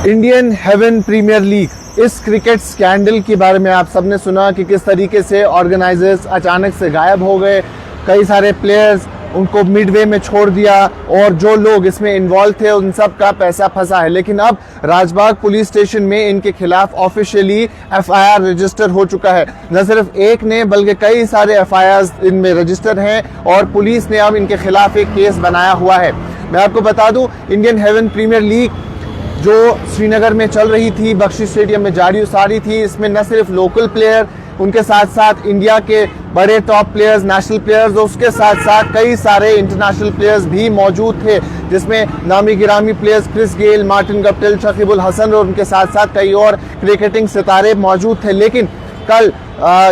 Indian haven premiere league, इस cricket scandal के बारे में आप सबने सुना कि किस तरीके से ऑर्गेनाइजर्स अचानक से गायब हो गए, कई सारे प्लेयर्स उनको मिडवे में छोड़ दिया और जो लोग इसमें इन्वॉल्व थे उन सब का पैसा फंसा है। लेकिन अब राजबाग पुलिस स्टेशन में इनके खिलाफ ऑफिशियली एफआईआर रजिस्टर हो चुका है। न सिर्फ एक ने बल्कि कई सारे एफआईआर इनमें रजिस्टर हैं और पुलिस ने अब इनके खिलाफ एक केस बनाया हुआ है। मैं आपको बता दूं, इंडियन हेवन प्रीमियर लीग जो श्रीनगर में चल रही थी, बख्शी स्टेडियम में जारी उसारी थी, इसमें न सिर्फ लोकल प्लेयर, उनके साथ साथ इंडिया के बड़े टॉप प्लेयर्स, नेशनल प्लेयर्स, उसके साथ साथ कई सारे इंटरनेशनल प्लेयर्स भी मौजूद थे, जिसमें नामी गिरामी players Chris Gayle, Martin Guptill, Shakibul Hasan और उनके साथ साथ कई और क्रिकेटिंग सितारे मौजूद थे। लेकिन कल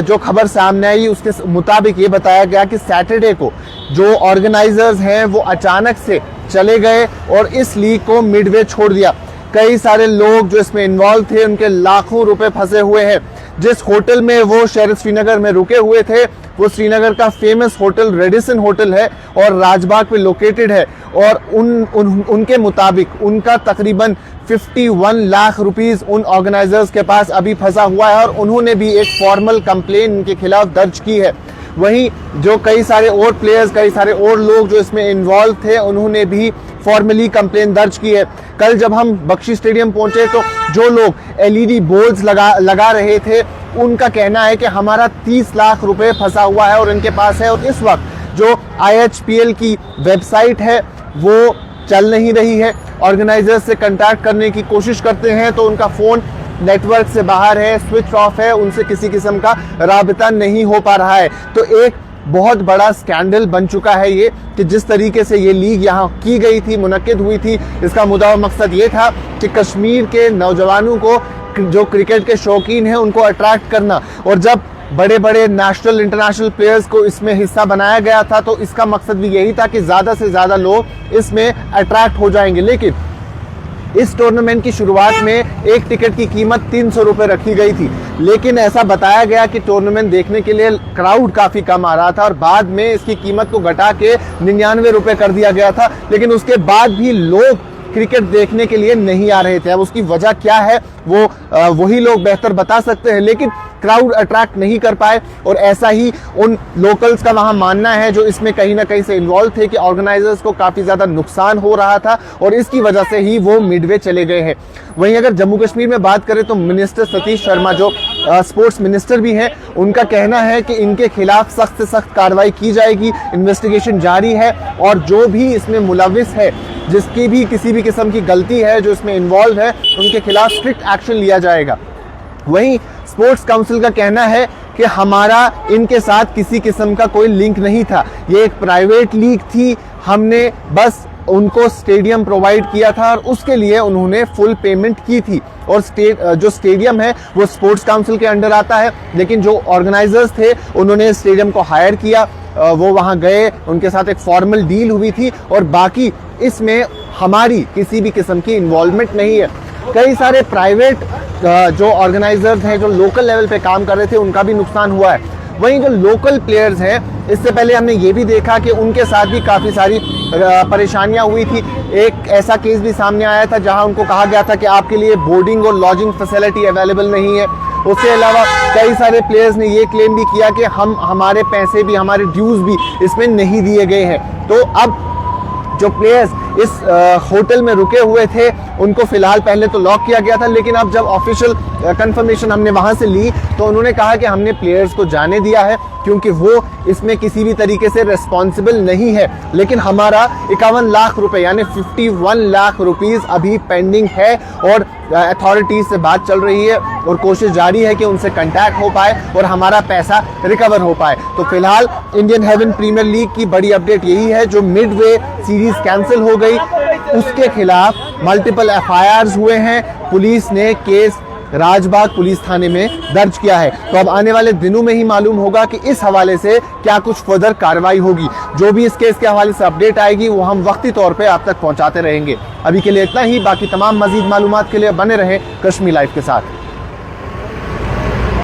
जो खबर सामने आई उसके मुताबिक ये बताया गया कि सैटरडे को जो ऑर्गेनाइजर्स हैं वो अचानक से चले गए और इस लीग को मिडवे छोड़ दिया। कई सारे लोग जो इसमें इन्वॉल्व थे उनके लाखों रुपए फंसे हुए हैं। जिस होटल में वो शहर श्रीनगर में रुके हुए थे वो श्रीनगर का फेमस होटल रेडिसन होटल है और राजबाग पे लोकेटेड है और उनके मुताबिक उनका तकरीबन 51 लाख रुपीस उन ऑर्गेनाइजर्स के पास अभी फंसा हुआ है और उन्होंने भी एक फॉर्मल कंप्लेन इनके खिलाफ दर्ज की है। वहीं जो कई सारे और प्लेयर्स, कई सारे और लोग जो इसमें इन्वॉल्व थे उन्होंने भी फॉर्मली कंप्लेन दर्ज की है। कल जब हम बख्शी स्टेडियम पहुंचे तो जो लोग एलईडी बोर्ड्स लगा रहे थे उनका कहना है कि हमारा 30 लाख रुपए फंसा हुआ है और इनके पास है। और इस वक्त जो IHPL की वेबसाइट है वो चल नहीं रही है। ऑर्गेनाइजर्स से कांटेक्ट करने की कोशिश करते हैं तो उनका फोन नेटवर्क से बाहर है, स्विच ऑफ है, उनसे किसी किस्म का राबता नहीं हो पा रहा है। तो एक बहुत बड़ा स्कैंडल बन चुका है ये कि जिस तरीके से ये लीग यहाँ की गई थी, मुनक्किद हुई थी, इसका मुद्दा मकसद ये था कि कश्मीर के नौजवानों को, जो क्रिकेट के शौकीन हैं, उनको अट्रैक्ट करना। और जब बड़े बड़े नेशनल इंटरनेशनल प्लेयर्स को इसमें हिस्सा बनाया गया था तो इसका मकसद भी यही था कि ज़्यादा से ज़्यादा लोग इसमें अट्रैक्ट हो जाएंगे। लेकिन इस टूर्नामेंट की शुरुआत में एक टिकट की कीमत 300 रुपये रखी गई थी, लेकिन ऐसा बताया गया कि टूर्नामेंट देखने के लिए क्राउड काफ़ी कम आ रहा था और बाद में इसकी कीमत को घटा के 99 रुपये कर दिया गया था। लेकिन उसके बाद भी लोग क्रिकेट देखने के लिए नहीं आ रहे थे। अब उसकी वजह क्या है वो वही लोग बेहतर बता सकते हैं, लेकिन क्राउड अट्रैक्ट नहीं कर पाए। और ऐसा ही उन लोकल्स का वहां मानना है जो इसमें कहीं ना कहीं से इन्वॉल्व थे कि ऑर्गेनाइजर्स को काफ़ी ज़्यादा नुकसान हो रहा था और इसकी वजह से ही वो मिडवे चले गए हैं। वहीं अगर जम्मू कश्मीर में बात करें तो मिनिस्टर सतीश शर्मा जो स्पोर्ट्स मिनिस्टर भी हैं, उनका कहना है कि इनके खिलाफ सख्त से सख्त कार्रवाई की जाएगी, इन्वेस्टिगेशन जारी है और जो भी इसमें मुलविस है, जिसकी भी किसी भी किस्म की गलती है, जो इसमें इन्वॉल्व है, उनके खिलाफ स्ट्रिक्ट एक्शन लिया जाएगा। वहीं स्पोर्ट्स काउंसिल का कहना है कि हमारा इनके साथ किसी किस्म का कोई लिंक नहीं था, ये एक प्राइवेट लीग थी, हमने बस उनको स्टेडियम प्रोवाइड किया था और उसके लिए उन्होंने फुल पेमेंट की थी। और जो स्टेडियम है वो स्पोर्ट्स काउंसिल के अंडर आता है, लेकिन जो ऑर्गेनाइजर्स थे उन्होंने स्टेडियम को हायर किया, वो वहाँ गए, उनके साथ एक फॉर्मल डील हुई थी और बाकी इसमें हमारी किसी भी किस्म की इन्वॉल्वमेंट नहीं है। कई सारे प्राइवेट जो ऑर्गेनाइजर्स हैं जो लोकल लेवल पे काम कर रहे थे उनका भी नुकसान हुआ है। वहीं जो लोकल प्लेयर्स हैं, इससे पहले हमने ये भी देखा कि उनके साथ भी काफ़ी सारी परेशानियां हुई थी। एक ऐसा केस भी सामने आया था जहां उनको कहा गया था कि आपके लिए बोर्डिंग और लॉजिंग फैसिलिटी अवेलेबल नहीं है। उसके अलावा कई सारे प्लेयर्स ने ये क्लेम भी किया कि हमारे पैसे भी, हमारे ड्यूज भी इसमें नहीं दिए गए हैं। तो अब जो प्लेयर्स इस होटल में रुके हुए थे उनको फिलहाल पहले तो लॉक किया गया था, लेकिन अब जब ऑफिशियल कंफर्मेशन हमने वहां से ली तो उन्होंने कहा कि हमने प्लेयर्स को जाने दिया है क्योंकि वो इसमें किसी भी तरीके से रिस्पॉन्सिबल नहीं है। लेकिन हमारा 51 लाख रुपए यानी 51 लाख रुपीस अभी पेंडिंग है और अथॉरिटीज से बात चल रही है और कोशिश जारी है कि उनसे कांटेक्ट हो पाए और हमारा पैसा रिकवर हो पाए। तो फिलहाल इंडियन हेवन प्रीमियर लीग की बड़ी अपडेट यही है, जो मिडवे सीरीज कैंसिल हो गई उसके खिलाफ मल्टीपल एफआईआर्स हुए हैं। पुलिस ने केस राजबाग पुलिस थाने में दर्ज किया है। तो अब आने वाले दिनों में ही मालूम होगा कि इस हवाले से क्या कुछ फर्दर कार्रवाई होगी। जो भी इस केस के हवाले से अपडेट आएगी वो हम वक्ती तौर पे आप तक पहुंचाते रहेंगे। अभी के लिए इतना ही, बाकी तमाम मजीद मालूमात के लिए बने रहें कश्मीर लाइव के साथ।